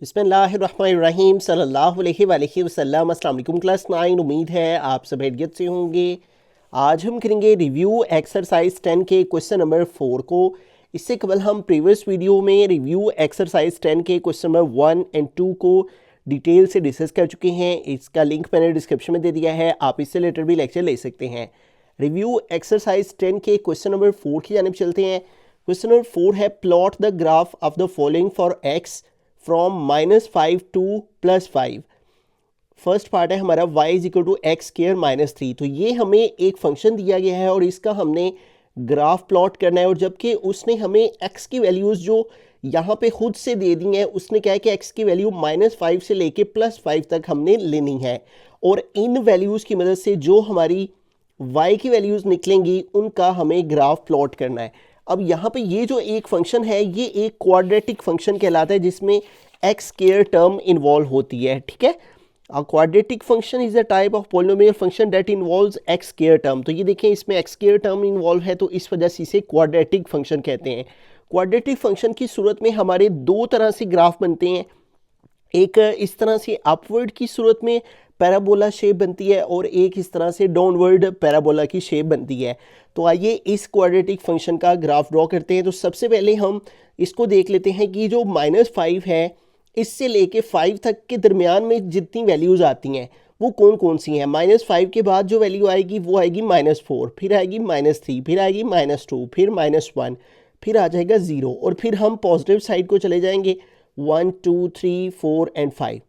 बिस्मिल्लाहिर्रहमानिर्रहीम सल्लल्लाहु अलैहि वसल्लम। अस्सलाम वालेकुम क्लास 9। उम्मीद है आप सब खैरियत से होंगे। आज हम करेंगे रिव्यू एक्सरसाइज 10 के क्वेश्चन नंबर 4 को। इससे कबल हम प्रीवियस वीडियो में रिव्यू एक्सरसाइज 10 के क्वेश्चन नंबर 1 और 2 को डिटेल से डिस्कस कर चुके हैं। इसका लिंक मैंने डिस्क्रिप्शन में दे दिया है, आप इससे रिलेटेड भी लेक्चर ले सकते हैं। रिव्यू एक्सरसाइज 10 के क्वेश्चन नंबर 4 की जानिब चलते हैं। क्वेश्चन नंबर 4 है plot the graph of the following for X from -5 to +5। First part है हमारा y is equal to x square -3। तो ये हमें एक फंक्शन दिया गया है और इसका हमने ग्राफ प्लॉट करना है, और जबकि उसने हमें x की वैल्यूज़ जो यहाँ पे खुद से दे दी हैं, उसने क्या है कि x की वैल्यू -5 से लेके +5 तक हमने लेनी है, और इन वैल्यूज़ की मदद से जो हमारी y की वैल्यूज़ निकलेंगी उनका हमें ग्राफ प्लॉट करना है। अब यहाँ पे ये जो एक फंक्शन है ये एक क्वाड्रेटिक फंक्शन कहलाता है जिसमें एक्स स्क्वायर टर्म इन्वॉल्व होती है। ठीक है, a quadratic function is a type of polynomial function that involves x square term. तो ये देखें, इसमें एक्स स्क्वायर टर्म इन्वॉल्व है, तो इस वजह से इसे क्वाड्रेटिक फंक्शन कहते हैं। क्वाड्रेटिक फंक्शन की सूरत में हमारे दो तरह से ग्राफ बनते हैं। एक इस तरह से अपवर्ड की सूरत में पैराबोला शेप बनती है, और एक इस तरह से डाउनवर्ड पैराबोला की शेप बनती है। तो आइए इस क्वाड्रेटिक फंक्शन का ग्राफ ड्रॉ करते हैं। तो सबसे पहले हम इसको देख लेते हैं कि जो -5 है इससे लेके 5 तक के दरमियान में जितनी वैल्यूज़ आती हैं वो कौन कौन सी हैं। -5 के बाद जो वैल्यू आएगी वो आएगी -4, फिर आएगी -3, फिर आएगी -2, फिर -1, फिर आ जाएगा 0, और फिर हम पॉजिटिव साइड को चले जाएंगे 1 2 3 4 एंड 5।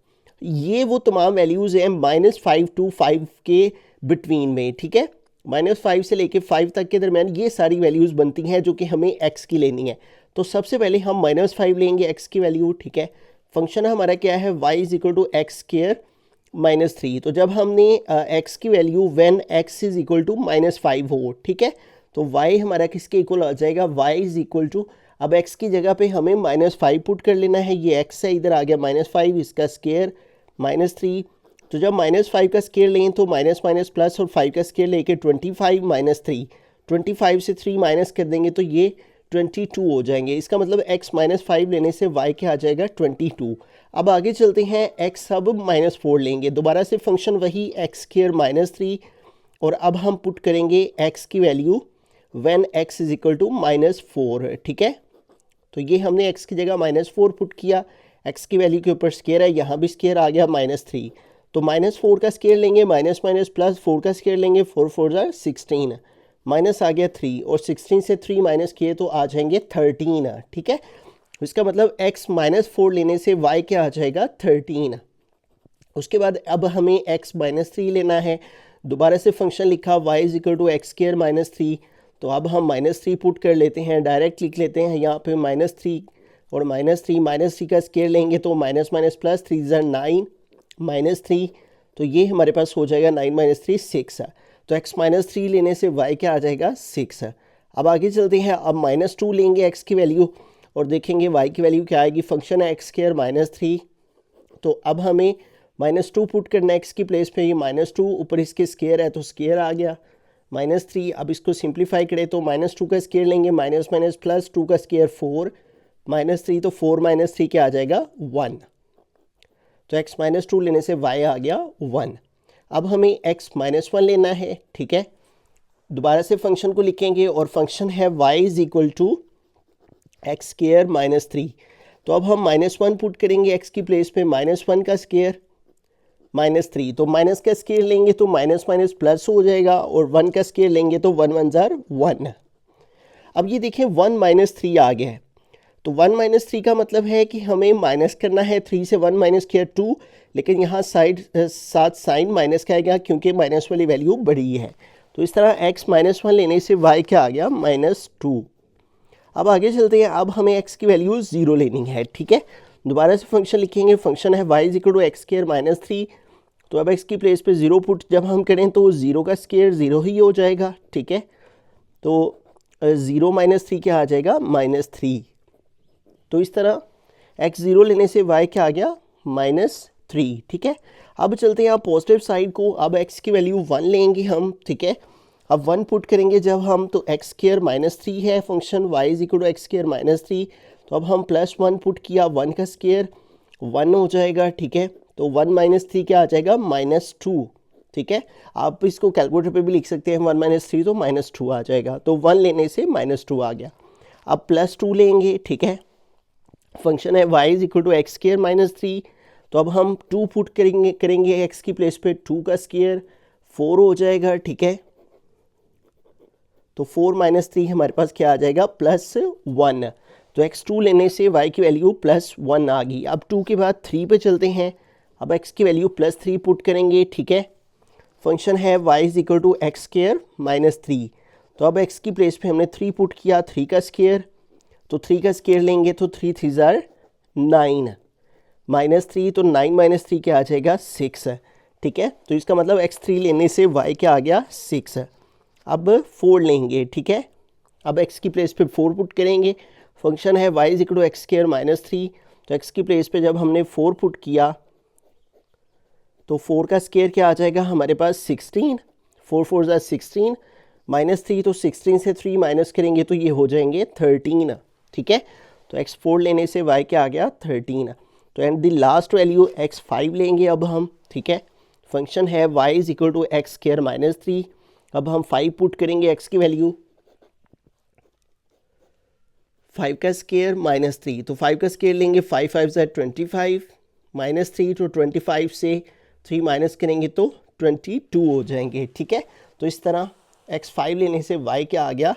ये वो तमाम वैल्यूज़ हैं -5 to 5 के बिटवीन में। ठीक है, -5 से लेके 5 तक के दरमियान ये सारी वैल्यूज़ बनती हैं जो कि हमें x की लेनी है। तो सबसे पहले हम -5 लेंगे x की वैल्यू। ठीक है, फंक्शन हमारा क्या है, y is equal to x square -3। तो जब हमने x की value when x is equal to -5 हो, ठीक है, तो y हमारा किसके इक्वल आ जाएगा, y इज इक्वल टू, अब x की जगह पे हमें -5 पुट कर लेना है। ये x है, इधर आ गया -5, इसका स्क्वायर -3। तो जब -5 का स्क्वायर लें तो माइनस माइनस प्लस, और 5 का स्क्वायर लेके 25 -3, 25 से 3 माइनस कर देंगे तो ये 22 हो जाएंगे। इसका मतलब x -5 लेने से y क्या आ जाएगा, 22। अब आगे चलते हैं, x अब -4 लेंगे, दोबारा से फंक्शन वही एक्स स्क्वायर -3, और अब हम पुट करेंगे x की value when x is equal to -4। ठीक है, तो ये हमने x की जगह -4 पुट किया, x की वैल्यू के ऊपर स्क्वायर है, यहाँ भी स्क्वायर आ गया -3। तो -4 का स्क्वायर लेंगे, माइनस माइनस प्लस 4 का स्क्वायर लेंगे, 4 4 16, माइनस आ गया 3, और 16 से 3 माइनस किए तो आ जाएंगे 13। ठीक है, इसका मतलब x -4 लेने से y क्या आ जाएगा, 13। उसके बाद अब हमें x -3 लेना है, दोबारा से फंक्शन लिखा y is equal to x square -3। तो अब हम -3 पुट कर लेते हैं, डायरेक्ट लिख लेते हैं यहाँ पे -3 और -3 का स्क्वायर लेंगे तो माइनस माइनस प्लस 3 9 -3, तो ये हमारे पास हो जाएगा 9 - 3 6। तो x -3 लेने से y क्या आ जाएगा, 6। अब आगे चलते हैं, अब -2 लेंगे x की वैल्यू और देखेंगे y की वैल्यू क्या आएगी। फंक्शन है एक्स स्क्वायर -3, तो अब हमें -2 पुट करना है x की प्लेस पे। ये -2 ऊपर इसके स्क्वायर है तो स्क्वायर आ गया -3। अब इसको सिंप्लीफाई करें तो -2 का स्क्वायर लेंगे, माइनस माइनस प्लस 2 का स्क्वायर 4 -3, तो 4 - 3 क्या आ जाएगा, 1। तो x -2 लेने से y आ गया 1। अब हमें x -1 लेना है। ठीक है, दोबारा से फंक्शन को लिखेंगे और फंक्शन है y is equal to x square -3। तो अब हम -1 पुट करेंगे x की प्लेस पे, -1 का स्क्वायर -3, तो माइनस का स्क्वायर लेंगे तो माइनस माइनस प्लस हो जाएगा, और 1 का स्क्वायर लेंगे तो 1 1 जार 1। अब ये देखें 1 -3 आ गया है, तो 1 -3 का मतलब है कि हमें माइनस करना है, 3 से 1 माइनस किया 2, लेकिन यहाँ साथ साइन माइनस का आएगा क्योंकि माइनस वाली वैल्यू बड़ी है। तो इस तरह x -1 लेने से y क्या आ गया, -2। अब आगे चलते हैं, अब हमें x की वैल्यू 0 लेनी है। ठीक है, दोबारा से फंक्शन लिखेंगे, फंक्शन है y is equal to x square -3। तो अब x की प्लेस पे 0 पुट जब हम करें तो 0 का स्क्वायर 0 ही हो जाएगा। ठीक है, तो 0 - 3 क्या आ जाएगा, -3। तो इस तरह x 0 लेने से y क्या आ गया, -3। ठीक है, अब चलते हैं पॉजिटिव साइड को। अब x की वैल्यू 1 लेंगे हम। ठीक है, अब 1 पुट करेंगे जब हम, तो एक्स स्क्वायर -3 है function, y is equal to x square -3। तो अब हम +1 पुट किया, 1 का स्क्वायर 1 हो जाएगा, ठीक है। तो 1 माइनस 3 क्या आ जाएगा, -2, ठीक है। आप इसको कैलकुलेटर पे भी लिख सकते हैं, 1 माइनस 3 तो -2 आ जाएगा। तो 1 लेने से -2 आ गया। अब +2 लेंगे, ठीक है। फंक्शन है y is equal to x square -3। तो अब हम 2 पुट करेंगे x की प्लेस पे, 2 का स्क्र 4 हो जाएगा, ठीक है। तो 4 माइनस 3 हमारे पास क्या आ जाएगा, +1। तो x2 लेने से y की वैल्यू +1 आ गई। अब 2 के बाद 3 पे चलते हैं। अब x की वैल्यू +3 पुट करेंगे, ठीक है। फंक्शन है y is equal to x square -3। तो अब x की प्लेस पे हमने 3 पुट किया, 3 का स्क्र, तो 3 का स्क्र लेंगे तो 3 3 ज़ार 9, -3 तो 9 माइनस 3 क्या आ जाएगा, 6, ठीक है। तो इसका मतलब x3 लेने से y क्या आ गया, 6। अब 4 लेंगे, ठीक है। अब x की प्लेस पे 4 पुट करेंगे। फंक्शन है y is equal to x square -3। तो x की प्लेस पे जब हमने 4 पुट किया तो 4 का स्क्र क्या आ जाएगा हमारे पास, 16, 4 4 ज़ा 16, -3 तो 16 से 3 माइनस करेंगे तो ये हो जाएंगे 13, ठीक है। तो x4 लेने से y क्या आ गया, 13। तो and the last value x5 लेंगे अब हम, ठीक है। फंक्शन है y is equal to x square -3। अब हम 5 पुट करेंगे x की वैल्यू, 5 का स्क्र -3, तो 5 का स्क्र लेंगे, 5 5 ज़ा 25, -3 तो 25 से 3 माइनस करेंगे तो 22 हो जाएंगे, ठीक है। तो इस तरह x5 लेने से y क्या आ गया,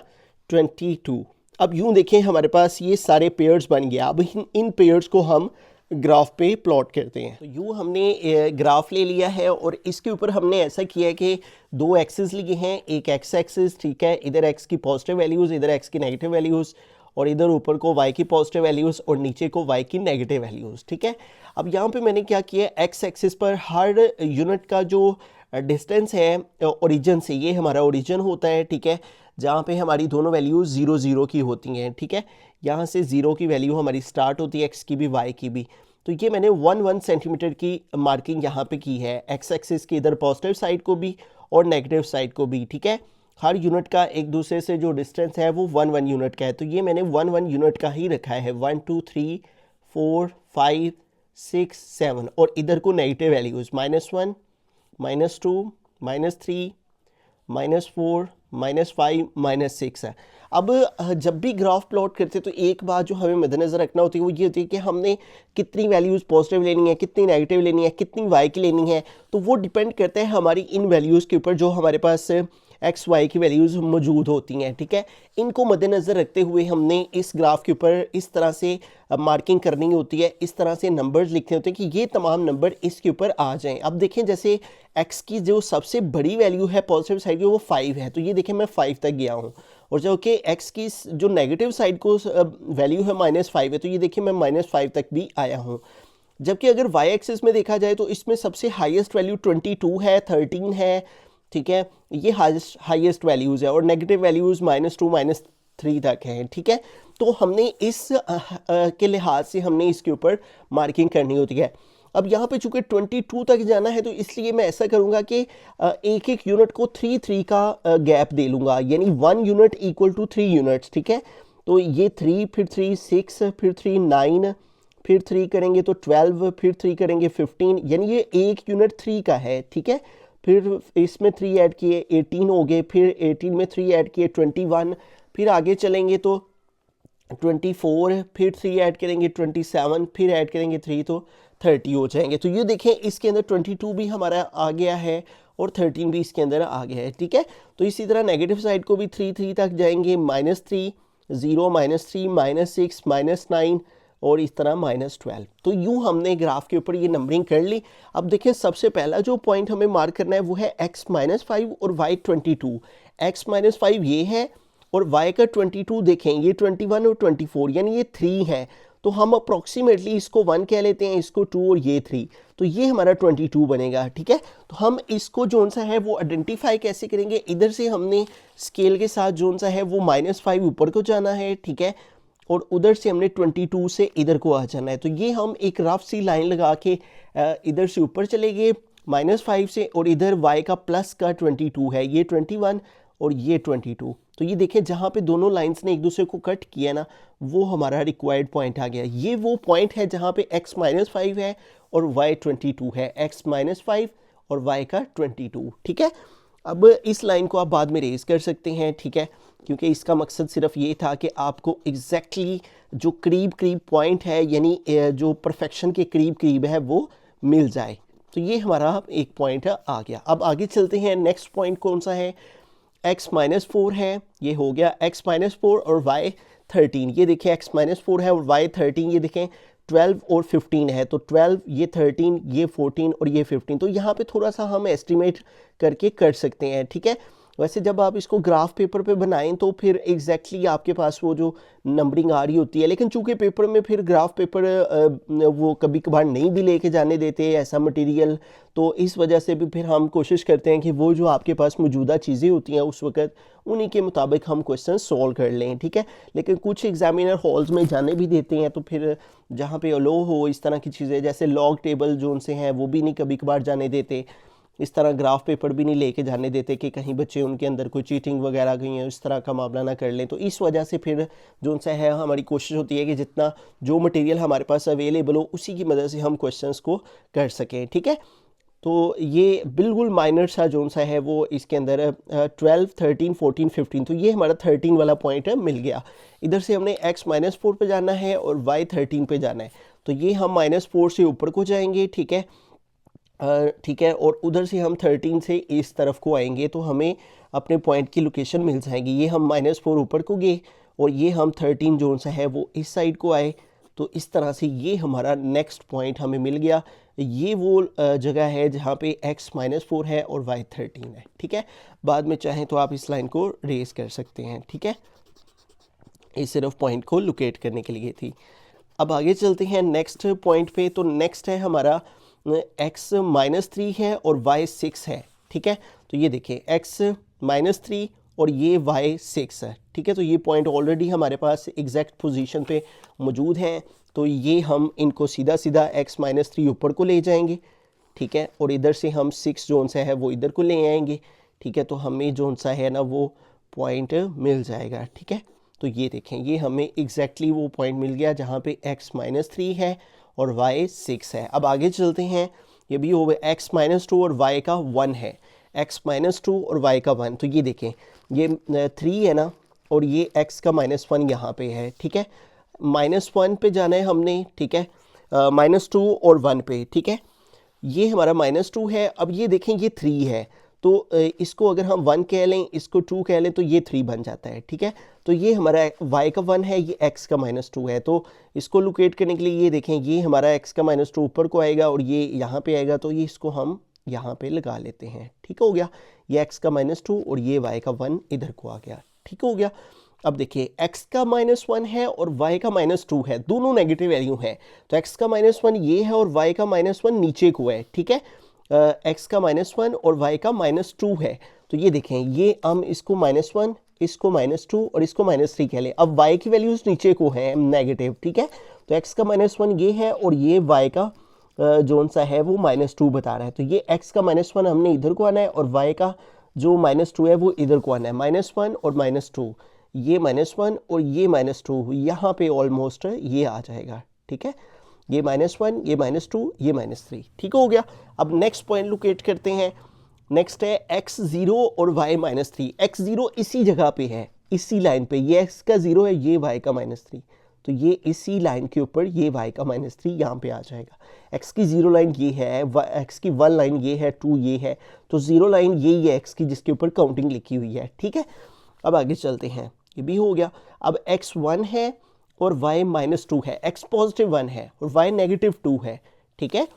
22। अब यूं देखें हमारे पास ये सारे पेयर्स बन गया। अब इन पेयर्स को हम ग्राफ पे प्लॉट करते हैं। तो यूं हमने ग्राफ ले लिया है और इसके ऊपर हमने ऐसा किया है कि 2 एक्सिस लिए हैं, एक एक्स एक्सिस, ठीक है। इधर x की पॉजिटिव वैल्यूज़, इधर x की नेगेटिव वैल्यूज़, और इधर ऊपर को y की पॉजिटिव वैल्यूज़ और नीचे को y की नेगेटिव वैल्यूज़, ठीक है। अब यहाँ पे मैंने क्या किया, एक्स एक्सिस पर हर यूनिट का जो डिस्टेंस है ओरिजिन से, ये हमारा ओरिजिन होता है, ठीक है, जहाँ पे हमारी दोनों वैल्यूज़ 0 0 की होती हैं, ठीक है। यहाँ से 0 की वैल्यू हमारी स्टार्ट होती है, एक्स की भी y की भी। तो ये मैंने 1 सेंटीमीटर की मार्किंग यहाँ पे की है, एक्स एक्सिस की इधर पॉजिटिव साइड को भी और नेगेटिव साइड को भी, ठीक है। हर यूनिट का एक दूसरे से जो डिस्टेंस है वो 1 यूनिट का है, तो ये मैंने 1 यूनिट का ही रखा है, 1 2 3 4 5 6 7, और इधर को नेगेटिव वैल्यूज़ -1 -2 -3 -4 -5 -6 है। अब जब भी ग्राफ प्लॉट करते हैं तो एक बात जो हमें मद्देनज़र रखना होती है वो ये होती है कि हमने कितनी वैल्यूज़ पॉजिटिव लेनी है, कितनी नेगेटिव लेनी है, कितनी y की लेनी है। तो वो डिपेंड करता है हमारी इन वैल्यूज़ के ऊपर जो हमारे पास एक्स वाई की वैल्यूज़ मौजूद होती हैं, ठीक है। इनको मद्देनज़र रखते हुए हमने इस ग्राफ के ऊपर इस तरह से मार्किंग करनी होती है, इस तरह से नंबर्स लिखने होते हैं कि ये तमाम नंबर इसके ऊपर आ जाएं। अब देखें जैसे एक्स की जो सबसे बड़ी वैल्यू है पॉजिटिव साइड की वो 5 है, तो ये देखें मैं 5 तक गया हूँ, और जो कि एक्स की जो नेगेटिव साइड को वैल्यू है -5 है, तो ये देखिए मैं -5 तक भी आया हूँ। जबकि अगर वाई एक्सिस में देखा जाए तो इसमें सबसे हाईएस्ट वैल्यू 22 है, 13 है, ठीक है, ये हाईएस्ट वैल्यूज़ है, और नेगेटिव वैल्यूज़ -2 -3 तक हैं, ठीक है। तो हमने इस के लिहाज से हमने इसके ऊपर मार्किंग करनी होती है। अब यहाँ पे चूँकि 22 तक जाना है तो इसलिए मैं ऐसा करूँगा कि एक एक यूनिट को 3 3 का गैप दे लूँगा, यानी 1 यूनिट इक्वल टू 3 यूनिट्स, ठीक है। तो ये 3 फिर 3 6 फिर 3 9 फिर 3 करेंगे तो 12 फिर 3 करेंगे 15, यानी ये एक यूनिट 3 का है, ठीक है। फिर इसमें 3 ऐड किए 18 हो गए, फिर 18 में 3 ऐड किए 21, फिर आगे चलेंगे तो 24, फिर 3 ऐड करेंगे 27, फिर ऐड करेंगे 3 तो 30 हो जाएंगे। तो ये देखें इसके अंदर 22 भी हमारा आ गया है और 13 भी इसके अंदर आ गया है, ठीक है। तो इसी तरह नेगेटिव साइड को भी 3 3 तक जाएंगे, -3 0 -3 -6 -9 और इस तरह -12। तो यूं हमने ग्राफ के ऊपर ये नंबरिंग कर ली। अब देखें सबसे पहला जो पॉइंट हमें मार्क करना है वो है x-5 और y 22। x-5 ये है और y का 22 देखें, ये 21 और 24 यानी ये 3 है, तो हम अप्रॉक्सीमेटली इसको 1 कह लेते हैं, इसको 2 और ये 3, तो ये हमारा 22 बनेगा, ठीक है। तो हम इसको जोन सा है वो आइडेंटिफाई कैसे करेंगे, इधर से हमने स्केल के साथ जोन सा है वो -5 ऊपर को जाना है, ठीक है, और उधर से हमने 22 से इधर को आ जाना है। तो ये हम एक रफ सी लाइन लगा के इधर से ऊपर चले गए -5 से, और इधर y का प्लस का 22 है, ये 21 और ये 22, तो ये देखें जहाँ पे दोनों लाइंस ने एक दूसरे को कट किया ना, वो हमारा रिक्वायर्ड पॉइंट आ गया। ये वो पॉइंट है जहाँ पे x-5 है और y 22 है, x-5 और y का 22। ठीक है, अब इस लाइन को आप बाद में रेज कर सकते हैं, ठीक है, क्योंकि इसका मकसद सिर्फ ये था कि आपको एग्जैक्टली जो करीब करीब पॉइंट है, यानी जो परफेक्शन के करीब करीब है, वो मिल जाए। तो ये हमारा एक पॉइंट आ गया। अब आगे चलते हैं, नेक्स्ट पॉइंट कौन सा है, x-4 है, ये हो गया x-4 और y 13। ये देखें x-4 है और y 13, ये देखें 12 और 15 है, तो 12, ये 13, ये 14 और ये 15। तो यहाँ पे थोड़ा सा हम एस्टिमेट करके कर सकते हैं, ठीक है। वैसे जब आप इसको ग्राफ पेपर पे बनाएं तो फिर एग्जैक्टली आपके पास वो जो नंबरिंग आ रही होती है, लेकिन चूंकि पेपर में फिर ग्राफ पेपर वो कभी कभार नहीं भी लेके जाने देते ऐसा मटेरियल, तो इस वजह से भी फिर हम कोशिश करते हैं कि वो जो आपके पास मौजूदा चीज़ें होती हैं उस वक्त उन्हीं के मुताबिक हम क्वेश्चन सॉल्व कर लें, ठीक है। लेकिन कुछ एग्जामिनर हॉल्स में जाने भी देते हैं, तो फिर जहाँ पे अलो हो इस तरह की चीज़ें, जैसे लॉग टेबल जो उनसे हैं वो भी नहीं कभी कभार जाने देते, इस तरह ग्राफ पेपर भी नहीं लेके जाने देते कि कहीं बच्चे उनके अंदर कोई चीटिंग वगैरह गई है, इस तरह का मामला ना कर लें। तो इस वजह से फिर जो उनसे है हमारी कोशिश होती है कि जितना जो मटेरियल हमारे पास अवेलेबल हो उसी की मदद से हम क्वेश्चंस को कर सकें, ठीक है। तो ये बिल्कुल माइनर सा जोन सा है वो इसके अंदर 12, 13, 14, 15। तो ये हमारा 13 वाला पॉइंट है, मिल गया। इधर से हमने x-4 पे जाना है और y 13 पे जाना है, तो ये हम -4 से ऊपर को जाएंगे, ठीक है, ठीक है, और उधर से हम 13 से इस तरफ को आएंगे तो हमें अपने पॉइंट की लोकेशन मिल जाएगी। ये हम -4 ऊपर को गए और ये हम 13 जोन सा है वो इस साइड को आए, तो इस तरह से ये हमारा नेक्स्ट पॉइंट हमें मिल गया। ये वो जगह है जहाँ पे x-4 है और y 13 है, ठीक है। बाद में चाहें तो आप इस लाइन को रेस कर सकते हैं, ठीक है। ये सिर्फ पॉइंट को लोकेट करने के लिए थी। अब आगे चलते हैं नेक्स्ट पॉइंट पे। तो नेक्स्ट है हमारा x-3 है और y 6 है, ठीक है। तो ये देखिए x-3 और ये y 6 है, ठीक है। तो ये पॉइंट ऑलरेडी हमारे पास एग्जैक्ट पोजीशन पे मौजूद हैं, तो ये हम इनको सीधा सीधा x-3 ऊपर को ले जाएंगे, ठीक है, और इधर से हम 6 जोन सा है वो इधर को ले आएंगे, ठीक है। तो हमें जोन सा है ना वो पॉइंट मिल जाएगा, ठीक है। तो ये देखें ये हमें एग्जैक्टली वो पॉइंट मिल गया जहाँ पे x-3 है और y 6 है। अब आगे चलते हैं, ये भी हो गया x-2 और y का 1 है, x-2 और y का 1। तो ये देखें ये 3 है ना, और ये x का -1 यहाँ पे है, ठीक है। -1 पे जाना है हमने, ठीक है, -2 और 1 पे, ठीक है। ये हमारा -2 है। अब ये देखें ये 3 है, तो इसको अगर हम 1 कह लें, इसको 2 कह लें, तो ये 3 बन जाता है, ठीक है। तो ये हमारा y का 1 है, ये x का -2 है। तो इसको लोकेट करने के लिए ये देखें ये हमारा x का -2 ऊपर को आएगा और ये यहाँ पे आएगा, तो ये इसको हम यहाँ पे लगा लेते हैं, ठीक हो गया। ये x का -2 और ये y का 1 इधर को आ गया, ठीक हो गया। अब देखिए x का -1 है और y का -2 है, दोनों नेगेटिव वैल्यू हैं। तो x का -1 ये है और y का -1 नीचे को है, ठीक है। x का -1 और y का -2 है। तो ये देखें ये हम इसको -1, इसको -2 और इसको -3 कह लें। अब y की वैल्यूज नीचे को है नेगेटिव, ठीक है। तो x का -1 ये है और ये y का जोन सा है वो -2 बता रहा है। तो ये x का -1 हमने इधर को आना है और y का जो -2 है वो इधर को आना है। -1 और -2, ये -1 और ये -2 यहाँ पे ऑलमोस्ट ये आ जाएगा, ठीक है। ये -1, ये -2, ये -3, ठीक हो गया। अब नेक्स्ट पॉइंट लोकेट करते हैं। नेक्स्ट है x0 और y -3। x0 इसी जगह पे है, इसी लाइन पे, ये x का 0 है, ये y का -3। तो ये इसी लाइन के ऊपर ये y का -3 यहाँ पे आ जाएगा। x की 0 लाइन ये है, x की 1 लाइन ये है, 2 ये है, तो 0 लाइन यही है x की जिसके ऊपर काउंटिंग लिखी हुई है, ठीक है। अब आगे चलते हैं, ये भी हो गया। अब x1 है और y -2 है, x पॉजिटिव 1 है और y नेगेटिव 2 है, ठीक है।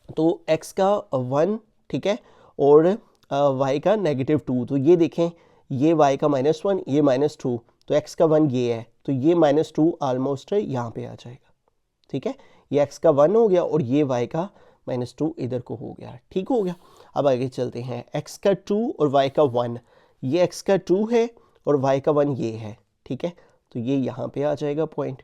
तो x का 1, ठीक है, और y का -2। तो ये देखें ये y का -1, ये -2, तो x का 1 ये है, तो ये -2 ऑलमोस्ट यहाँ पे आ जाएगा, ठीक है। ये x का 1 हो गया और ये y का -2 इधर को हो गया, ठीक हो गया। अब आगे चलते हैं, x का 2 और y का 1, ये x का 2 है और y का 1 ये है, ठीक है। तो ये यहाँ पे आ जाएगा पॉइंट,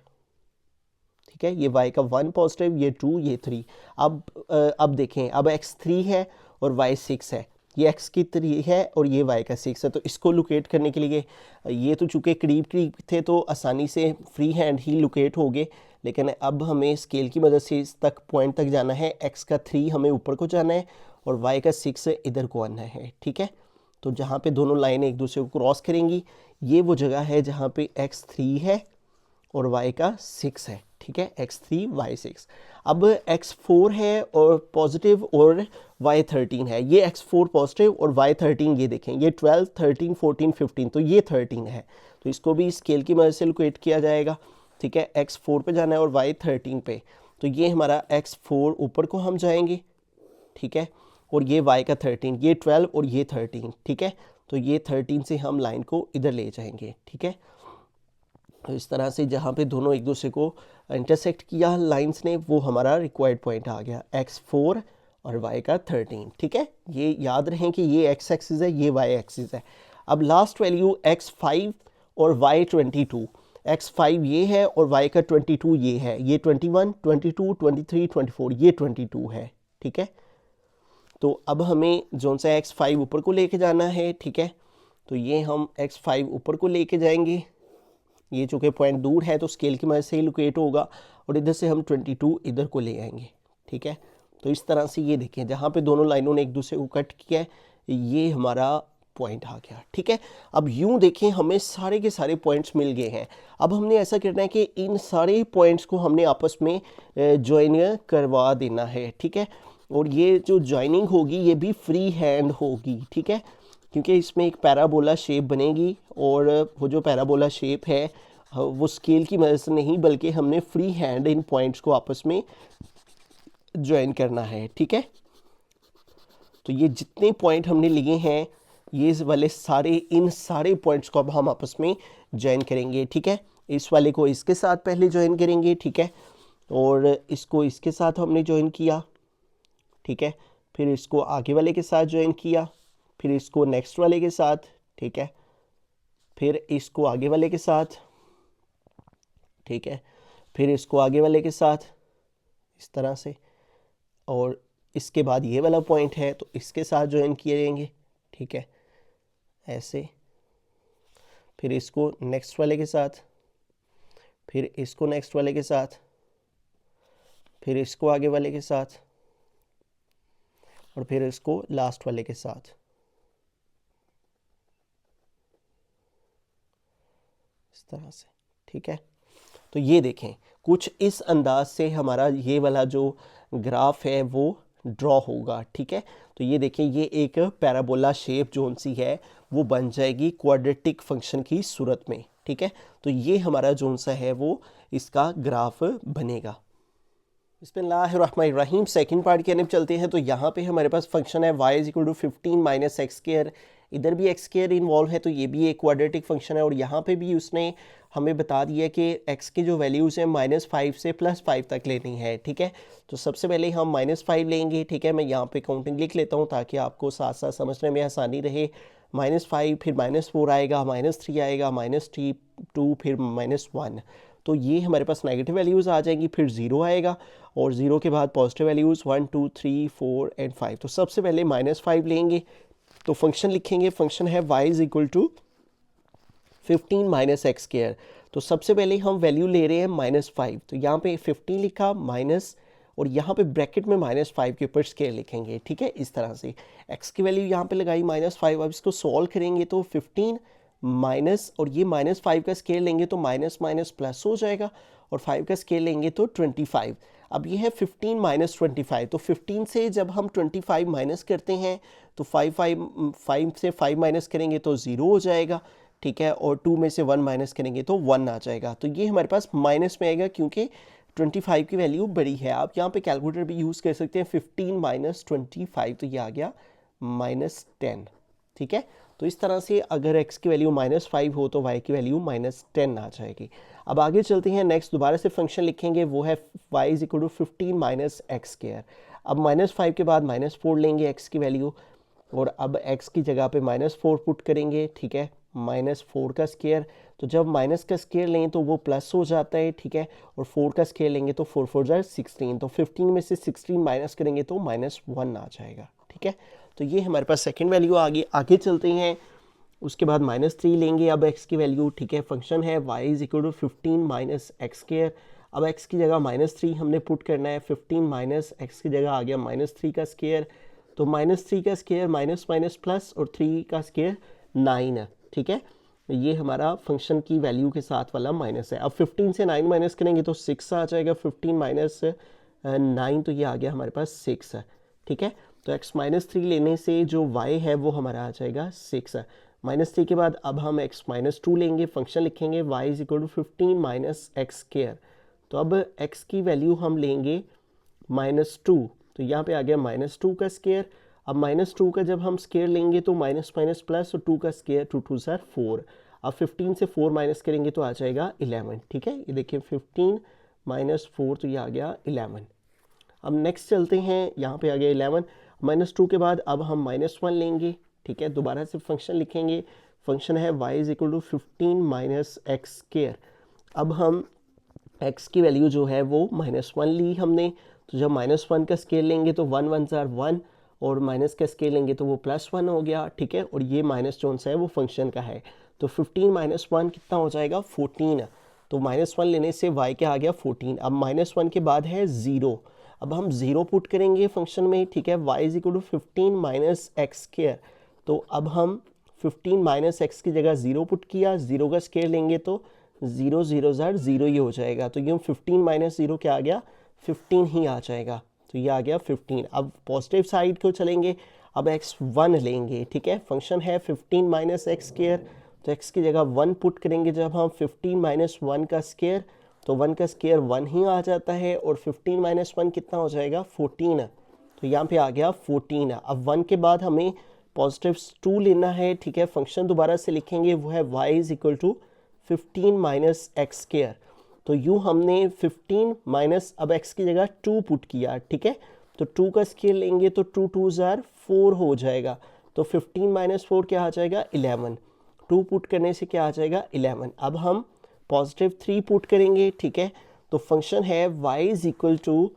ठीक है। ये y का 1 पॉजिटिव, ये 2, ये 3। अब देखें अब x3 है और y 6 है, ये x की 3 है और ये y का 6 है। तो इसको लोकेट करने के लिए ये तो चूँकि करीब करीब थे तो आसानी से फ्री हैंड ही लोकेट हो गए, लेकिन अब हमें स्केल की मदद से इस तक पॉइंट तक जाना है। x का 3 हमें ऊपर को जाना है और y का 6 इधर को आना है, ठीक है। तो जहाँ पे दोनों लाइनें एक दूसरे को क्रॉस करेंगी, ये वो जगह है जहाँ पे x3 है और y का 6 है, ठीक है, x3 y6। अब x4 है और पॉजिटिव और y13 है। ये x4 पॉजिटिव और y13 ये देखें, ये 12 13 14 15, तो ये 13 है। तो इसको भी स्केल की मदद से लोकेट किया जाएगा, ठीक है। x4 पे जाना है और y13 पे, तो ये हमारा x4 ऊपर को हम जाएंगे, ठीक है, और ये y का 13, ये 12 और ये 13, ठीक है। तो ये 13 से हम लाइन को इधर ले जाएंगे, ठीक है। तो इस तरह से जहाँ पे दोनों एक दूसरे को इंटरसेक्ट किया लाइंस ने, वो हमारा रिक्वायर्ड पॉइंट आ गया x4 और y का 13, ठीक है। ये याद रखें कि ये x एक्सिस है, ये y एक्सिस है। अब लास्ट वैल्यू x5 और y22, x5 ये है और y का 22 ये है, ये 21 22 23 24, ये 22 है, ठीक है। तो अब हमें जो सा x5 ऊपर को लेके जाना है, ठीक है। तो ये हम x5 ऊपर को लेके जाएंगे, ये चूँकि पॉइंट दूर है तो स्केल की मदद से ही लोकेट होगा, और इधर से हम 22 इधर को ले आएंगे, ठीक है। तो इस तरह से ये देखें जहाँ पे दोनों लाइनों ने एक दूसरे को कट किया है, ये हमारा पॉइंट आ गया, ठीक है। अब यूँ देखें हमें सारे के सारे पॉइंट्स मिल गए हैं। अब हमने ऐसा करना है कि इन सारे पॉइंट्स को हमने आपस में ज्वाइन करवा देना है, ठीक है। और ये जो ज्वाइनिंग होगी ये भी फ्री हैंड होगी, ठीक है, क्योंकि इसमें एक पैराबोला शेप बनेगी, और वो जो पैराबोला शेप है वो स्केल की मदद से नहीं बल्कि हमने फ्री हैंड इन पॉइंट्स को आपस में ज्वाइन करना है, ठीक है। तो ये जितने पॉइंट हमने लिए हैं ये वाले सारे, इन सारे पॉइंट्स को अब हम आपस में ज्वाइन करेंगे, ठीक है। इस वाले को इसके साथ पहले ज्वाइन करेंगे, ठीक है, और इसको इसके साथ हमने ज्वाइन किया, ठीक है, फिर इसको आगे वाले के साथ ज्वाइन किया, फिर इसको नेक्स्ट वाले के साथ, ठीक है, फिर इसको आगे वाले के साथ, ठीक है, फिर इसको आगे वाले के साथ इस तरह से, और इसके बाद ये वाला पॉइंट है तो इसके साथ ज्वाइन किए जाएंगे, ठीक है, ऐसे, फिर इसको नेक्स्ट वाले के साथ, फिर इसको नेक्स्ट वाले के साथ, फिर इसको आगे वाले के साथ, और फिर इसको लास्ट वाले के साथ, इस तरह से, ठीक है। तो ये देखें कुछ इस अंदाज से हमारा ये वाला जो ग्राफ है वो ड्रॉ होगा, ठीक है। तो ये देखें ये एक पैराबोला शेप जोन सी है वो बन जाएगी क्वाड्रेटिक फंक्शन की सूरत में, ठीक है। तो ये हमारा जोन सा है वो इसका ग्राफ बनेगा। बिस्मिल्लाहिर्रहमानिर्रहीम, सेकंड पार्ट की तरफ चलते हैं। तो यहाँ पे हमारे पास फंक्शन है y is equal to 15 minus x square, इधर भी एक्स स्क्वायर इन्वॉल्व है तो ये भी एक क्वाड्रेटिक फंक्शन है, और यहाँ पे भी उसने हमें बता दिया कि x की जो वैल्यूज़ हैं -5 से +5 तक लेनी है, ठीक है। तो सबसे पहले हम -5 लेंगे, ठीक है। मैं यहाँ पे काउंटिंग लिख लेता हूँ ताकि आपको साथ साथ समझने में आसानी रहे। -5, फिर -4 आएगा, -3 आएगा, -2, फिर -1। तो ये हमारे पास नेगेटिव वैल्यूज़ आ जाएंगी, फिर 0 आएगा, और 0 के बाद पॉजिटिव वैल्यूज़ 1 2 3 4 एंड 5। तो सबसे पहले -5 लेंगे, तो फंक्शन लिखेंगे, फंक्शन है y is equal to 15 minus x square. तो सबसे पहले हम वैल्यू ले रहे हैं -5, तो यहाँ पे 15 लिखा माइनस, और यहाँ पे ब्रैकेट में -5 के ऊपर स्क्वायर लिखेंगे, ठीक है। इस तरह से x की वैल्यू यहाँ पे लगाई -5। अब इसको सॉल्व करेंगे तो 15 माइनस, और ये -5 का स्केल लेंगे तो माइनस माइनस प्लस हो जाएगा, और 5 का स्केल लेंगे तो 25। अब ये है 15 माइनस 25, तो 15 से जब हम 25 माइनस करते हैं तो 5 से 5 माइनस करेंगे तो 0 हो जाएगा, ठीक है, और 2 में से 1 माइनस करेंगे तो 1 आ जाएगा। तो ये हमारे पास माइनस में आएगा क्योंकि 25 की वैल्यू बड़ी है। आप यहाँ पे कैलकुलेटर भी यूज़ कर सकते हैं, 15 माइनस 25, तो ये आ गया -10, ठीक है। तो इस तरह से अगर x की वैल्यू -5 हो तो y की वैल्यू -10 आ जाएगी। अब आगे चलते हैं, नेक्स्ट दोबारा से फंक्शन लिखेंगे, वो है y is equal to 15 minus x square. अब -5 के बाद -4 लेंगे x की वैल्यू, और अब x की जगह पे -4 पुट करेंगे, ठीक है, -4 का स्क्वायर। तो जब माइनस का स्क्वायर लें तो वो प्लस हो जाता है, ठीक है, और 4 का स्क्वायर लेंगे तो 4 4 16, तो 15 में से 16 माइनस करेंगे तो -1 आ जाएगा, ठीक है। ठीक है। तो ये हमारे पास सेकंड वैल्यू आ गई। आगे चलते हैं, उसके बाद -3 लेंगे अब x की वैल्यू, ठीक है। फंक्शन है y is equal to 15 minus x square. अब x की जगह -3 हमने पुट करना है, 15 माइनस एक्स की जगह आ गया -3 का स्क्र। तो -3 का स्क्र माइनस माइनस प्लस और 3 का स्क्र 9 है, ठीक है। ये हमारा फंक्शन की वैल्यू के साथ वाला माइनस है। अब 15 से 9 माइनस करेंगे तो 6 आ जाएगा। 15 माइनस 9 तो ये आ गया हमारे पास 6 है, ठीक है। तो x -3 लेने से जो y है वो हमारा आ जाएगा 6 है। -3 के बाद अब हम x -2 लेंगे, फंक्शन लिखेंगे y is equal to 15 minus x square. तो अब x की वैल्यू हम लेंगे -2, तो यहाँ पे आ गया -2 का स्क्र। अब -2 का जब हम स्क्र लेंगे तो माइनस माइनस प्लस और 2 का स्क्र, 2 2 ज़ार 4। अब 15 से 4 माइनस करेंगे तो आ जाएगा 11, ठीक है। ये देखिए 15 माइनस 4 तो ये आ गया 11। अब नेक्स्ट चलते हैं, यहाँ पे आ गया 11। -2 के बाद अब हम -1 लेंगे, ठीक है। दोबारा से फंक्शन लिखेंगे, फंक्शन है y is equal to 15 minus x square. अब हम x की वैल्यू जो है वो -1 ली हमने, तो जब -1 का स्केल लेंगे तो 1 1 ज़ार 1 और माइनस का स्केल लेंगे तो वो +1 हो गया, ठीक है। और ये माइनस जोन सा है वो फंक्शन का है। तो 15 माइनस 1 कितना हो जाएगा 14। तो -1 लेने से y क्या आ गया 14। अब -1 के बाद है 0। अब हम 0 पुट करेंगे फंक्शन में, ठीक है। y is equal to 15 minus x square. तो अब हम 15 माइनस एक्स की जगह 0 पुट किया, 0 का स्केल लेंगे तो 0 0 ज़ार 0 ही हो जाएगा। तो ये 15 माइनस 0 क्या आ गया 15 ही आ जाएगा। तो ये आ गया 15। अब पॉजिटिव साइड को चलेंगे, अब x1 लेंगे, ठीक है। फंक्शन है 15 माइनस एक्स स्क्र। तो x की जगह 1 पुट करेंगे जब हम 15 माइनस 1 का स्क्र, तो 1 का स्क्र 1 ही आ जाता है और 15 माइनस 1 कितना हो जाएगा 14। तो यहाँ पे आ गया 14। अब 1 के बाद हमें पॉजिटिव 2 लेना है, ठीक है। फंक्शन दोबारा से लिखेंगे, वो है y is equal to 15 minus x square. तो यूँ हमने 15 माइनस अब x की जगह 2 पुट किया, ठीक है। तो 2 का स्क्र लेंगे तो 2 2 ज़ार 4 हो जाएगा। तो 15 माइनस 4 क्या आ जाएगा 11। 2 पुट करने से क्या आ जाएगा 11। अब हम पॉजिटिव 3 पुट करेंगे, ठीक है। तो फंक्शन है y is equal to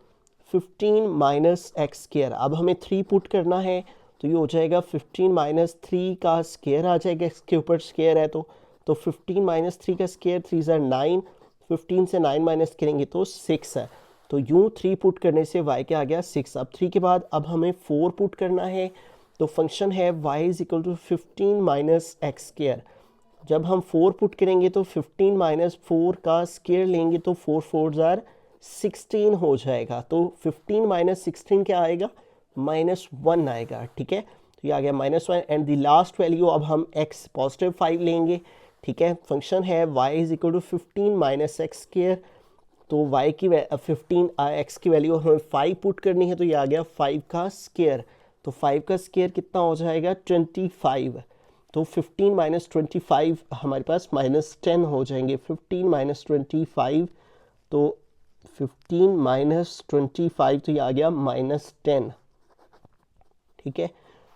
15 minus x square. अब हमें 3 पुट करना है, तो ये हो जाएगा 15 माइनस 3 का स्क्र आ जाएगा, इसके ऊपर स्क्र है तो 15 माइनस 3 का स्क्र 3 ज़ार 9। 15 से 9 माइनस करेंगे तो 6 है। तो यूँ 3 पुट करने से y क्या आ गया 6। अब 3 के बाद अब हमें 4 पुट करना है, तो फंक्शन है y is equal to 15 minus x square. जब हम 4 पुट करेंगे तो 15 माइनस 4 का स्क्र लेंगे तो 4 4 ज़ार 16 हो जाएगा। तो 15 माइनस 16 क्या आएगा -1 आएगा, ठीक है। तो ये आ गया -1। एंड द लास्ट वैल्यू अब हम x पॉजिटिव 5 लेंगे, ठीक है। फंक्शन है y is equal to 15 minus x square. तो y की 15 x की वैल्यू हमें 5 पुट करनी है, तो ये आ गया 5 का स्क्र। तो 5 का स्क्र कितना हो जाएगा 25। तो 15 माइनस 25 हमारे पास -10 हो जाएंगे। 15 माइनस 25, तो 15 माइनस 25 तो ये आ गया -10, ठीक है।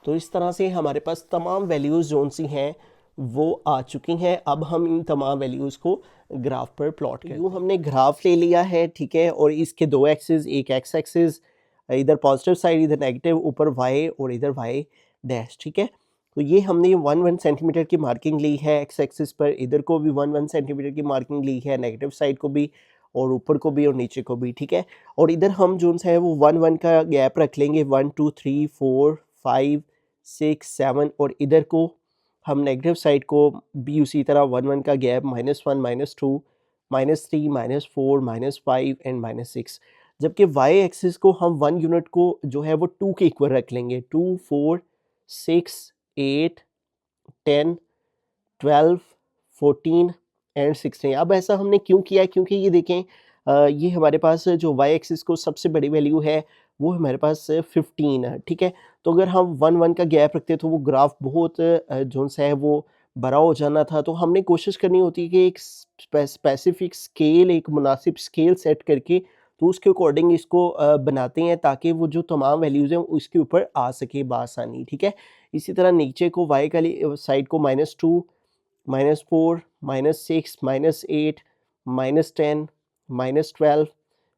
तो इस तरह से हमारे पास तमाम वैल्यूज़ जोन सी हैं वो आ चुकी हैं। अब हम इन तमाम वैल्यूज़ को ग्राफ पर प्लॉट करें। यूँ हमने ग्राफ ले लिया है, ठीक है। और इसके दो एक्सिस, एक एक्स एक्सिस इधर पॉजिटिव साइड इधर नेगेटिव, ऊपर वाई और इधर वाई डैश, ठीक है। तो ये हमने 1 सेंटीमीटर की मार्किंग ली है एक्स एक्सिस पर, इधर को भी 1 सेंटीमीटर की मार्किंग ली है, नेगेटिव साइड को भी और ऊपर को भी और नीचे को भी, ठीक है। और इधर हम जो है वो 1 का गैप रख लेंगे, 1 2 3 4 5 6 7। और इधर को हम नेगेटिव साइड को भी उसी तरह 1 का गैप -1 -2 -3 -4 -5 एंड -6। जबकि वाई एक्सिस को हम 1 यूनिट को जो है वो 2 के इक्वल रख लेंगे, 2 4 6 8 10 12 14 एंड 16। अब ऐसा हमने क्यों किया है, क्योंकि ये देखें ये हमारे पास जो वाई एक्सिस को सबसे बड़ी वैल्यू है वो हमारे पास 15 है, ठीक है। तो अगर हम 1 का गैप रखते तो वो ग्राफ बहुत जो सा है वो बड़ा हो जाना था। तो हमने कोशिश करनी होती है कि एक स्पेसिफिक स्केल, एक मुनासिब स्केल सेट करके तो उसके अकॉर्डिंग इसको बनाते हैं ताकि वो जो तमाम वैल्यूज़ हैं उसके ऊपर आ सके बआसानी, ठीक है। इसी तरह नीचे को वाई का साइड को -2 -4 -6 -8 -10 -12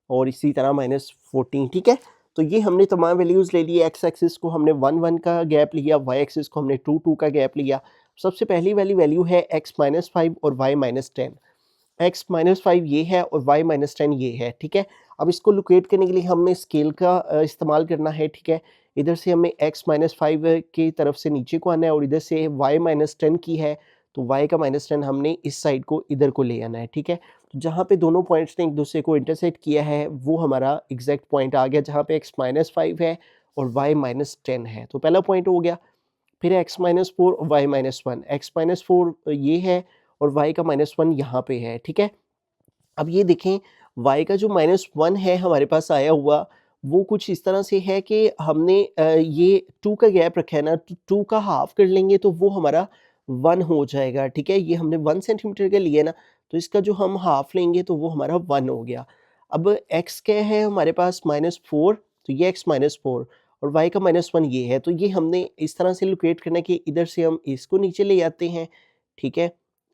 और इसी तरह -14, ठीक है। तो ये हमने तमाम वैल्यूज़ ले ली, एक्स एक्सिस को हमने 1 1 का गैप लिया, वाई एक्सिस को हमने 2 2 का गैप लिया। सबसे पहली वाली वैल्यू है x माइनस 5 और y माइनस 10। x माइनस 5 ये है और y माइनस 10 ये है, ठीक है। अब इसको लोकेट करने के लिए हमने स्केल का इस्तेमाल करना है, ठीक है। इधर से हमें x माइनस 5 की तरफ से नीचे को आना है और इधर से y माइनस 10 की है, तो y का माइनस 10 हमने इस साइड को इधर को ले आना है, ठीक है। तो जहाँ पे दोनों पॉइंट्स ने एक दूसरे को इंटरसेक्ट किया है वो हमारा एग्जैक्ट पॉइंट आ गया, जहाँ पे x माइनस 5 है और y माइनस 10 है। तो पहला पॉइंट हो गया। फिर x माइनस 4 और y माइनस 1, x माइनस 4 ये है और y का माइनस 1 यहाँ पे है, ठीक है। अब ये देखें, y का जो -1 है हमारे पास आया हुआ, वो कुछ इस तरह से है कि हमने ये 2 का गैप रखा है ना, तो 2 का हाफ कर लेंगे तो वो हमारा 1 हो जाएगा, ठीक है। ये हमने 1 सेंटीमीटर का लिया ना, तो इसका जो हम हाफ लेंगे तो वो हमारा 1 हो गया। अब x क्या है हमारे पास -4, तो ये x -4 और y का -1 ये है। तो ये हमने इस तरह से लोकेट करना है कि इधर से हम इसको नीचे ले आते हैं, ठीक है।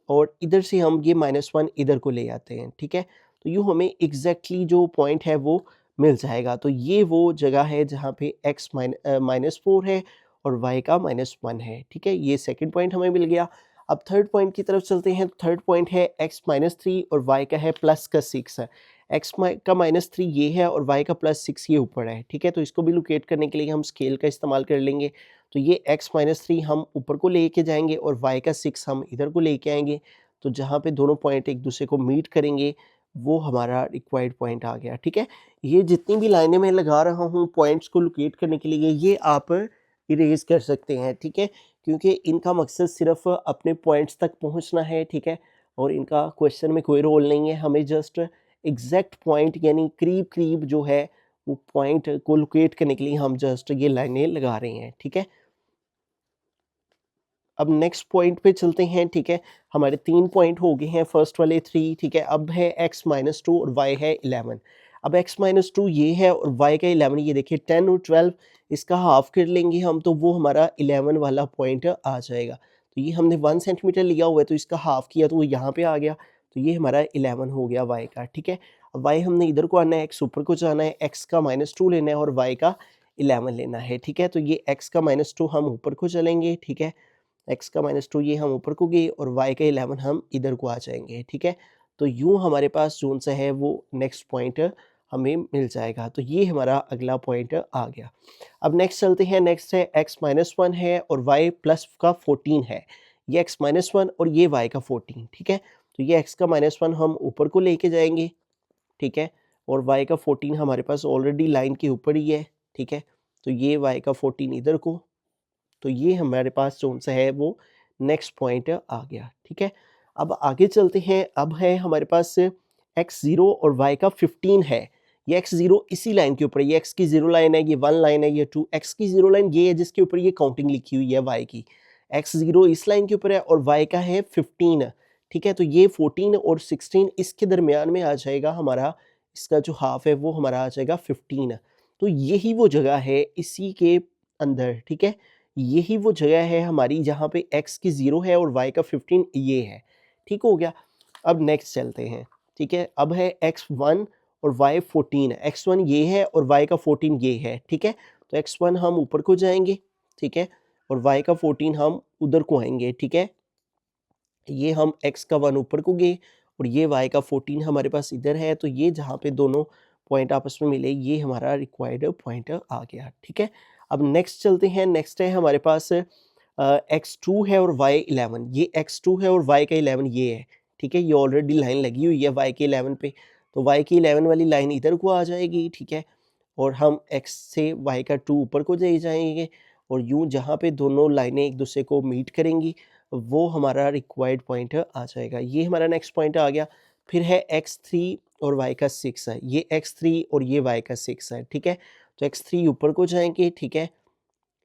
और इधर से हम ये -1 इधर को ले आते हैं, ठीक है। तो यूँ हमें एग्जैक्टली जो पॉइंट है वो मिल जाएगा। तो ये वो जगह है जहाँ पे x -4 है और y का -1 है, ठीक है। ये सेकंड पॉइंट हमें मिल गया। अब थर्ड पॉइंट की तरफ चलते हैं। थर्ड पॉइंट है x -3 और y का है प्लस का 6 है। x का -3 ये है और y का +6 ये ऊपर है, ठीक है। तो इसको भी लोकेट करने के लिए हम स्केल का इस्तेमाल कर लेंगे। तो ये x -3 हम ऊपर को लेके जाएंगे और y का 6 हम इधर को लेके आएंगे। तो जहाँ पे दोनों पॉइंट एक दूसरे को मीट करेंगे वो हमारा रिक्वायर्ड पॉइंट आ गया, ठीक है। ये जितनी भी लाइनें मैं लगा रहा हूँ पॉइंट्स को लोकेट करने के लिए, ये आप इरेज कर सकते हैं, ठीक है। क्योंकि इनका मकसद सिर्फ अपने पॉइंट्स तक पहुँचना है, ठीक है। और इनका क्वेश्चन में कोई रोल नहीं है, हमें जस्ट एग्जैक्ट पॉइंट यानी करीब करीब जो है वो पॉइंट को लोकेट करने के लिए हम जस्ट ये लाइनें लगा रहे हैं, ठीक है। अब नेक्स्ट पॉइंट पे चलते हैं, ठीक है। हमारे 3 पॉइंट हो गए हैं, फर्स्ट वाले 3, ठीक है। अब है x -2 और y है 11। अब x -2 ये है और y का 11, ये देखिए 10 और 12 इसका हाफ कर लेंगे हम तो वो हमारा 11 वाला पॉइंट आ जाएगा। तो ये हमने 1 सेंटीमीटर लिया हुआ है तो इसका हाफ किया तो वो यहाँ पे आ गया। तो ये हमारा 11 हो गया y का, ठीक है। अब y हमने इधर को आना है, x ऊपर को जाना है, x का -2 लेना है और y का 11 लेना है, ठीक है। तो ये x का -2 हम ऊपर को चलेंगे, ठीक है। x का -2 ये हम ऊपर को गए और y का 11 हम इधर को आ जाएंगे, ठीक है। तो यूँ हमारे पास जोन सा है वो नेक्स्ट पॉइंट हमें मिल जाएगा। तो ये हमारा अगला पॉइंट आ गया। अब नेक्स्ट चलते हैं। नेक्स्ट है x -1 है और y प्लस का 14 है। ये x -1 और ये y का 14, ठीक है। तो ये x का -1 हम ऊपर को लेके जाएंगे, ठीक है। और y का 14 हमारे पास ऑलरेडी लाइन के ऊपर ही है, ठीक है। तो ये y का 14 इधर को, तो ये हमारे पास कौन सा है वो नेक्स्ट पॉइंट आ गया, ठीक है। अब आगे चलते हैं। अब है हमारे पास x0 और y का 15 है। ये x0 इसी लाइन के ऊपर, ये x की 0 लाइन है, ये 1 लाइन है, ये 2, x की 0 लाइन ये है जिसके ऊपर ये काउंटिंग लिखी हुई है y की। x0 इस लाइन के ऊपर है और y का है 15, ठीक है। तो ये 14 और 16 इसके दरमियान में आ जाएगा हमारा, इसका जो हाफ है वो हमारा आ जाएगा 15। तो यही वो जगह है इसी के अंदर, ठीक है। यही वो जगह है हमारी जहाँ पे x की 0 है और y का 15 ये है, ठीक हो गया। अब नेक्स्ट चलते हैं, ठीक है। अब है x1 और y 14, x1 ये है और y का 14 ये है, ठीक है। तो x1 हम ऊपर को जाएंगे, ठीक है, और y का 14 हम उधर को आएंगे, ठीक है। ये हम x का 1 ऊपर को गए और ये y का 14 हमारे पास इधर है। तो ये जहाँ पे दोनों पॉइंट आपस में मिले ये हमारा रिक्वायर्ड पॉइंट आ गया, ठीक है। अब नेक्स्ट चलते हैं। नेक्स्ट है हमारे पास x2 है और y 11। ये x2 है और y का 11 ये है, ठीक है। ये ऑलरेडी लाइन लगी हुई है y के 11 पे, तो y की 11 वाली लाइन इधर को आ जाएगी, ठीक है। और हम x से y का 2 ऊपर को ले जाएंगे और यूँ जहाँ पे दोनों लाइनें एक दूसरे को मीट करेंगी वो हमारा रिक्वायर्ड पॉइंट आ जाएगा। ये हमारा नेक्स्ट पॉइंट आ गया। फिर है x3 और y का 6 है। ये x3 और ये y का 6 है, ठीक है। तो x3 ऊपर को जाएंगे, ठीक है।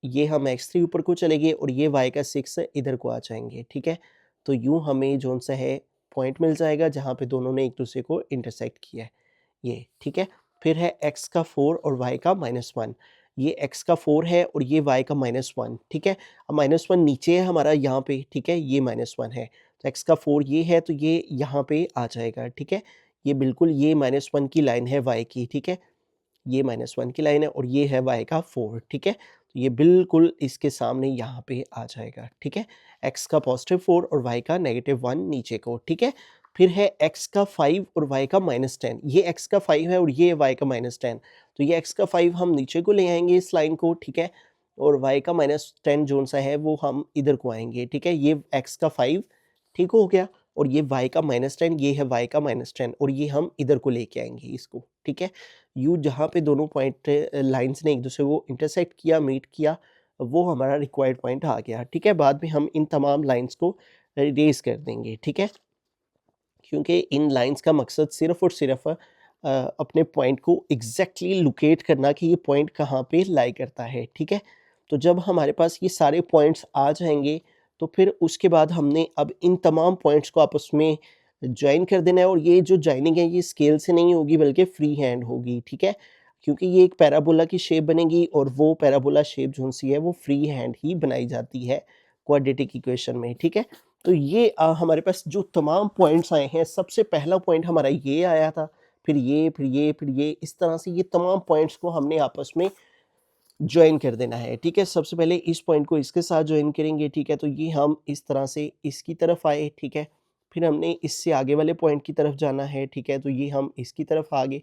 ये हम x3 ऊपर को चलेंगे और ये y का 6 इधर को आ जाएंगे, ठीक है। तो यूँ हमें जोन सा है पॉइंट मिल जाएगा जहाँ पे दोनों ने एक दूसरे को इंटरसेक्ट किया है, ये, ठीक है। फिर है x का 4 और y का -1। ये x का 4 है और ये y का -1, ठीक है। अब -1 नीचे है हमारा यहाँ पे, ठीक है, ये -1 है। तो x का 4 ये है तो ये यहाँ पे आ जाएगा, ठीक है। ये बिल्कुल ये -1 की लाइन है y की, ठीक है। ये -1 की लाइन है और ये है y का 4, ठीक है। तो ये बिल्कुल इसके सामने यहाँ पे आ जाएगा, ठीक है। x का +4 और y का -1 नीचे को, ठीक है। फिर है x का 5 और y का -10, ये x का 5 है और ये y का -10, तो ये x का 5 हम नीचे को ले आएंगे इस लाइन को, ठीक है, और y का -10 जोन सा है वो हम इधर को आएंगे, ठीक है। ये x का 5 ठीक हो गया और ये y का -10, ये है y का -10 और ये हम इधर को लेके आएंगे इसको, ठीक है। यू जहाँ पे दोनों पॉइंट लाइंस ने एक दूसरे को इंटरसेक्ट किया, मीट किया, वो हमारा रिक्वायर्ड पॉइंट आ गया, ठीक है। बाद में हम इन तमाम लाइंस को रेज कर देंगे, ठीक है, क्योंकि इन लाइंस का मकसद सिर्फ और सिर्फ अपने पॉइंट को एग्जैक्टली लोकेट करना कि ये पॉइंट कहाँ पे लाई करता है, ठीक है। तो जब हमारे पास ये सारे पॉइंट्स आ जाएंगे तो फिर उसके बाद हमने अब इन तमाम पॉइंट्स को आपस में ज्वाइन कर देना है और ये जो ज्वाइनिंग है ये स्केल से नहीं होगी बल्कि फ्री हैंड होगी, ठीक है, क्योंकि ये एक पैराबोला की शेप बनेगी और वो पैराबोला शेप जो सी है वो फ्री हैंड ही बनाई जाती है क्वाड्रेटिक इक्वेशन में, ठीक है। तो ये हमारे पास जो तमाम पॉइंट्स आए हैं, सबसे पहला पॉइंट हमारा ये आया था, फिर ये, फिर ये, फिर ये, इस तरह से ये तमाम पॉइंट्स को हमने आपस में ज्वाइन कर देना है, ठीक है। सबसे पहले इस पॉइंट को इसके साथ ज्वाइन करेंगे, ठीक है, तो ये हम इस तरह से इसकी तरफ आए, ठीक है। फिर हमने इससे आगे वाले पॉइंट की तरफ जाना है, ठीक है, तो ये हम इसकी तरफ आ गए।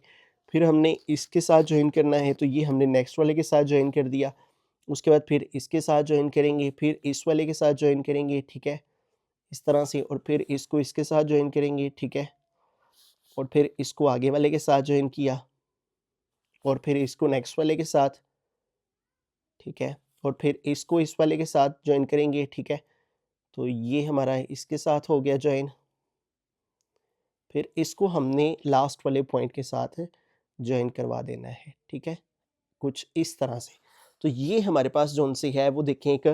फिर हमने इसके साथ ज्वाइन करना है, तो ये हमने नेक्स्ट वाले के साथ ज्वाइन कर दिया। उसके बाद फिर इसके साथ ज्वाइन करेंगे, फिर इस वाले के साथ ज्वाइन करेंगे, ठीक है, इस तरह से, और फिर इसको इसके साथ ज्वाइन करेंगे, ठीक है, और फिर इसको आगे वाले के साथ ज्वाइन किया और फिर इसको नेक्स्ट वाले के साथ, ठीक है, और फिर इसको इस वाले के साथ ज्वाइन करेंगे, ठीक है। तो ये हमारा इसके साथ हो गया ज्वाइन। फिर इसको हमने लास्ट वाले पॉइंट के साथ ज्वाइन करवा देना है, ठीक है, कुछ इस तरह से। तो ये हमारे पास जोन सी है वो देखें एक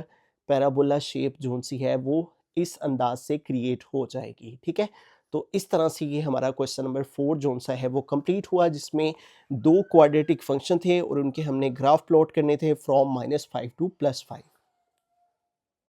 पैराबोला शेप जोन सी है वो इस अंदाज से क्रिएट हो जाएगी, ठीक है। तो इस तरह से ये हमारा क्वेश्चन नंबर 4 जोन सा है वो कंप्लीट हुआ, जिसमें 2 क्वाड्रेटिक फंक्शन थे और उनके हमने ग्राफ प्लॉट करने थे फ्रॉम -5 टू +5।